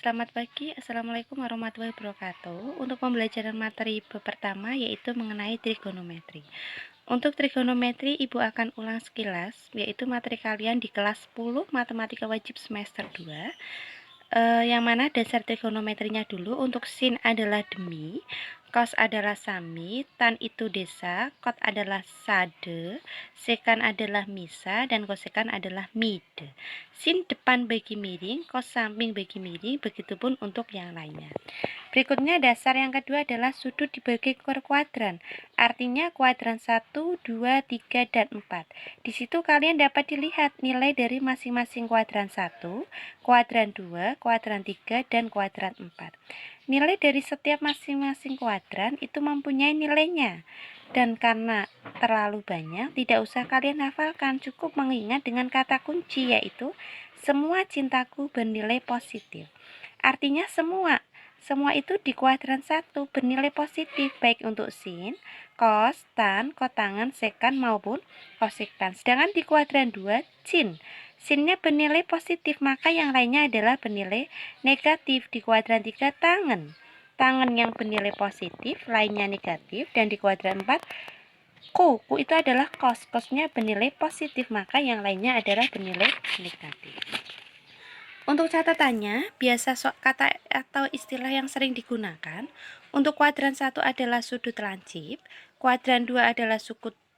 Selamat pagi, Assalamualaikum warahmatullahi wabarakatuh. Untuk pembelajaran materi pertama yaitu mengenai trigonometri. Untuk trigonometri, Ibu akan ulang sekilas, yaitu materi kalian di kelas 10 Matematika Wajib semester 2. Yang mana dasar trigonometrinya dulu. Untuk sin adalah demi, cos adalah sami, tan itu desa, kot adalah sade, sekan adalah misa, dan kosekan adalah mide. Sin depan bagi miring, cos samping bagi miring, begitupun untuk yang lainnya. Berikutnya dasar yang kedua adalah sudut dibagi per kuadran. Artinya kuadran 1, 2, 3, dan 4. Di situ kalian dapat dilihat nilai dari masing-masing kuadran 1, kuadran 2, kuadran 3, dan kuadran 4. Nilai dari setiap masing-masing kuadran itu mempunyai nilainya. Dan karena terlalu banyak, tidak usah kalian hafalkan, cukup mengingat dengan kata kunci yaitu semua cintaku bernilai positif. Artinya semua itu di kuadran 1 bernilai positif baik untuk sin, cos, tan, kotangan, sekan maupun kosekan. Sedangkan di kuadran 2 sinnya bernilai positif, maka yang lainnya adalah bernilai negatif. Di kuadran 3 tangan yang bernilai positif, lainnya negatif. Dan di kuadran 4 ku itu adalah kosnya bernilai positif, maka yang lainnya adalah bernilai negatif. Untuk catatannya, biasa kata atau istilah yang sering digunakan. Untuk kuadran 1 adalah sudut lancip, kuadran 2 adalah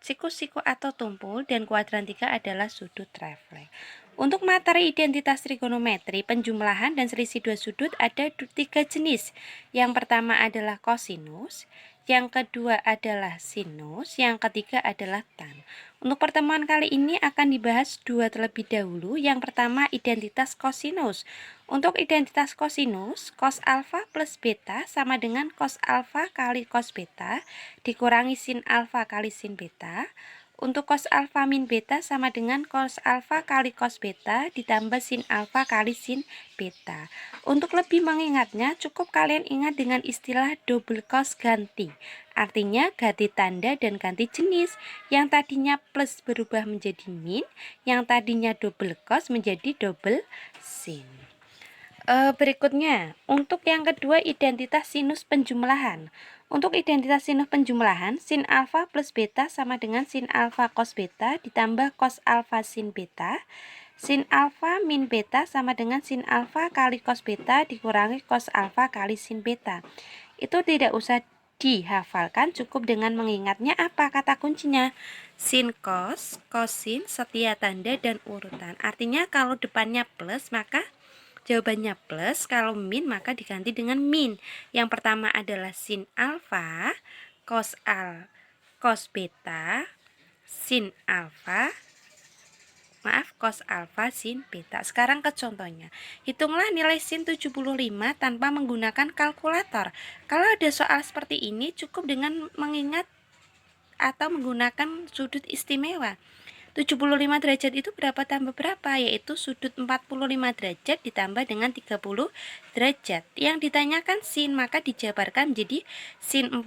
siku-siku atau tumpul, dan kuadran 3 adalah sudut refleks. Untuk materi identitas trigonometri, penjumlahan dan selisih dua sudut ada 3 jenis. Yang pertama adalah kosinus, yang kedua adalah sinus, yang ketiga adalah tan. Untuk pertemuan kali ini akan dibahas dua terlebih dahulu. Yang pertama identitas kosinus. Untuk identitas kosinus, cos alfa plus beta sama dengan cos alfa kali cos beta dikurangi sin alfa kali sin beta. Untuk cos alfa min beta sama dengan cos alfa kali cos beta ditambah sin alfa kali sin beta. Untuk lebih mengingatnya, cukup kalian ingat dengan istilah double cos ganti. Artinya ganti tanda dan ganti jenis. Yang tadinya plus berubah menjadi min, yang tadinya double cos menjadi double sin. Berikutnya, untuk yang kedua identitas sinus penjumlahan. Untuk identitas sinus penjumlahan, sin alfa plus beta sama dengan sin alfa cos beta ditambah cos alfa sin beta. Sin alfa min beta sama dengan sin alfa kali cos beta dikurangi cos alfa kali sin beta. Itu tidak usah dihafalkan, cukup dengan mengingatnya apa kata kuncinya. Sin cos, kosin, setia tanda, dan urutan. Artinya kalau depannya plus maka jawabannya plus, kalau min maka diganti dengan min. Yang pertama adalah sin alfa, cos beta, sin alfa, cos alfa sin beta. Sekarang ke contohnya. Hitunglah nilai sin 75 tanpa menggunakan kalkulator. Kalau ada soal seperti ini cukup dengan mengingat atau menggunakan sudut istimewa. 75 derajat itu berapa tambah berapa? Yaitu sudut 45 derajat ditambah dengan 30 derajat. Yang ditanyakan sin, maka dijabarkan menjadi sin 45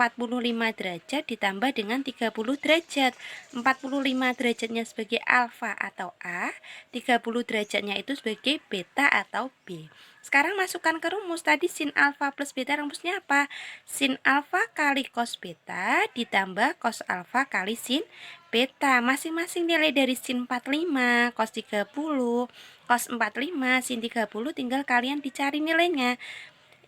derajat ditambah dengan 30 derajat. 45 derajatnya sebagai alfa atau A, 30 derajatnya itu sebagai beta atau B. Sekarang masukkan ke rumus. Tadi sin alfa plus beta rumusnya apa? Sin alfa kali cos beta ditambah cos alfa kali sin beta. Masing-masing nilai dari sin 45, cos 30, cos 45, sin 30 tinggal kalian dicari nilainya.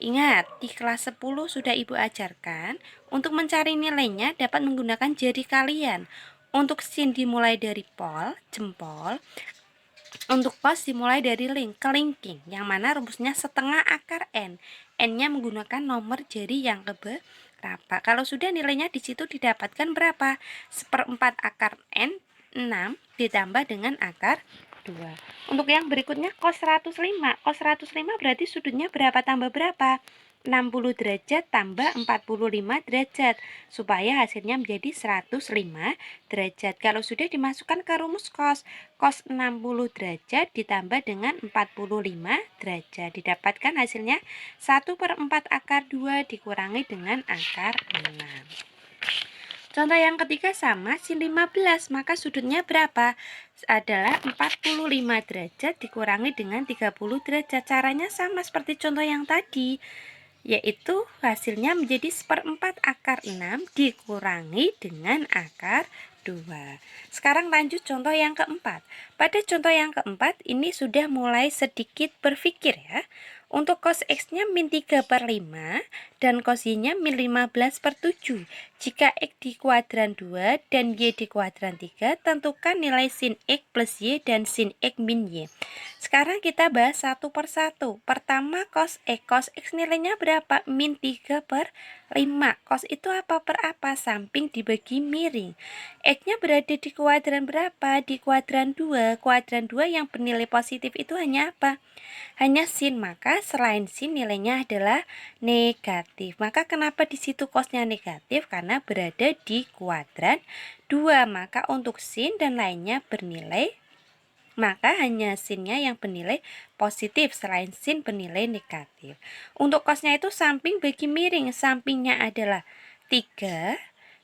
Ingat, di kelas 10 sudah Ibu ajarkan, untuk mencari nilainya dapat menggunakan jari kalian. Untuk sin dimulai dari pol, jempol. Untuk cos dimulai dari kelingking, yang mana rumusnya setengah akar N. N-nya menggunakan nomor jari yang keberapa. Kalau sudah nilainya di situ didapatkan berapa? 1/4 akar N, 6 ditambah dengan akar 2. Untuk yang berikutnya cos 105. Cos 105 berarti sudutnya berapa tambah berapa? 60 derajat tambah 45 derajat supaya hasilnya menjadi 105 derajat. Kalau sudah dimasukkan ke rumus cos 60 derajat ditambah dengan 45 derajat, didapatkan hasilnya 1/4 akar 2 dikurangi dengan akar 6. Contoh yang ketiga sama sin 15, maka sudutnya berapa? Adalah 45 derajat dikurangi dengan 30 derajat. Caranya sama seperti contoh yang tadi, yaitu hasilnya menjadi 1/4 akar 6 dikurangi dengan akar 2. Sekarang lanjut contoh yang keempat. Pada contoh yang keempat ini sudah mulai sedikit berpikir ya. Untuk cos X-nya min 3/5 dan cos Y-nya min 15/7. Jika X di kuadran 2 dan Y di kuadran 3, tentukan nilai sin X plus Y dan sin X min Y. Sekarang kita bahas satu persatu. Pertama cos X. Cos X nilainya berapa? Min 3/5. Cos itu apa per apa? Samping dibagi miring. X-nya berada di kuadran berapa? Di kuadran 2. Kuadran 2 yang bernilai positif itu hanya apa? Hanya sin, maka selain sin nilainya adalah negatif. Maka kenapa di situ cosnya negatif? Karena berada di kuadran 2. Maka untuk sin dan lainnya bernilai, maka hanya sinnya yang bernilai positif, selain sin bernilai negatif. Untuk cosnya itu samping bagi miring, sampingnya adalah 3,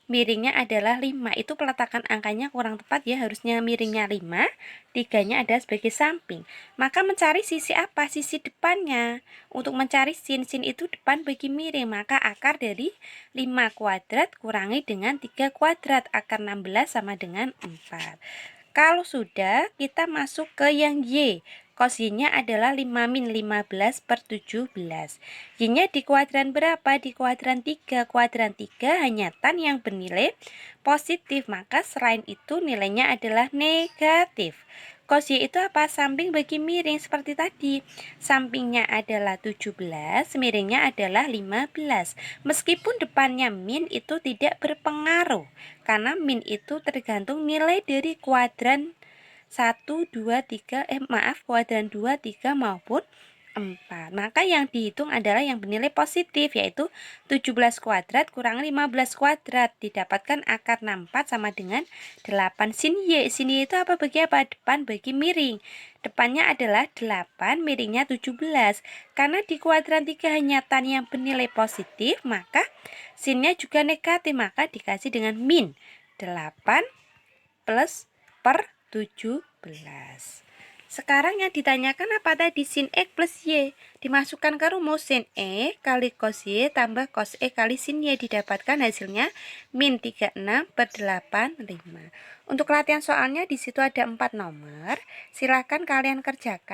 miringnya adalah 5. Itu peletakan angkanya kurang tepat ya, harusnya miringnya 5, 3-nya ada sebagai samping. Maka mencari sisi apa? Sisi depannya. Untuk mencari sin itu depan bagi miring, maka akar dari 5 kuadrat kurangi dengan 3 kuadrat, akar 16 sama dengan 4. Kalau sudah, kita masuk ke yang Y. Cos Y-nya adalah 5 min 15/17. Y-nya di kuadran berapa? Di kuadran 3. Kuadran 3 hanya tan yang bernilai positif, maka selain itu nilainya adalah negatif. Cos Y itu apa? Samping bagi miring seperti tadi. Sampingnya adalah 17, miringnya adalah 15. Meskipun depannya min itu tidak berpengaruh, karena min itu tergantung nilai dari kuadran 1, 2, 3, kuadran 2, 3 maupun 4. Maka yang dihitung adalah yang bernilai positif, yaitu 17 kuadrat kurang 15 kuadrat. Didapatkan akar 64 sama dengan 8 sin Y. Sin Y itu apa bagi apa? Depan bagi miring. Depannya adalah 8, miringnya 17. Karena di kuadran 3 hanya tan yang bernilai positif, maka sinnya juga negatif, maka dikasih dengan min 8 plus per 17. Sekarang yang ditanyakan apa tadi? Sin X plus Y. Dimasukkan ke rumus sin X kali cos Y tambah cos X kali sin Y. Didapatkan hasilnya min 36/85. Untuk latihan soalnya di situ ada 4 nomor. Silahkan kalian kerjakan.